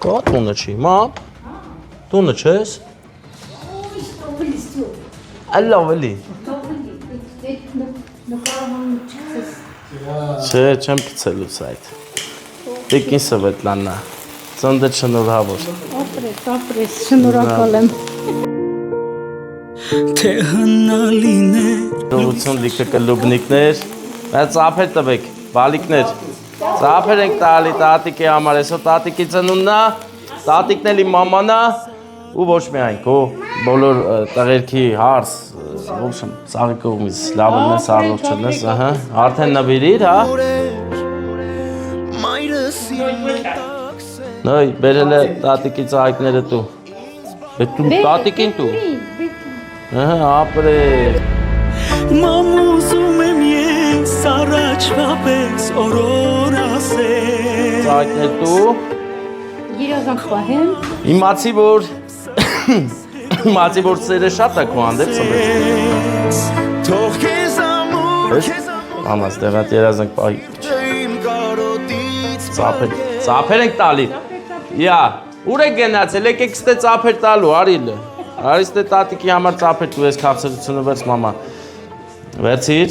Կա տունը չի, մամ, տունը չես, ալավ էլի, չէ, չեմ կցելուց այդ, տիկին Սվետլանա, ծնդը չնորհավոր, ապրես, շնորհակալ եմ, թե հնալիներ Լուություն լիքը կլուբնիկներ, այդ ծափեր տվեք, բալիկներ, ծափեր ենք տալի տատիկի համար, այսօր տատիկի ծնուննա, տատիկն էլի մամանա ու ոչ միայն քո բոլոր տղերքի հարս, ոբշեմ, սաղի կողմից լավն ես առողջնես, արդեն նվիրիր, հա? Նոյ, բերել է տատիկի ծաղիկները տու, տատիկին տու, ապրեր, մամուզում եմ ես առաջվա պես օրոր ասել ծաղիկներ տու, երազանք պահեմ, իմացի որ սերը շատ է քո հանդեպ ծմեց, թող քեզ ամուր ամաս տեղատ երազանք պահի, ծափեր ենք տալի, իա, ուր եք գնացել, եկեք ստե ծափեր տալու, արիլ, արի ստե տատիկի համար ծափեր տու ես կապսրությունը վերց մամա, վերցիր,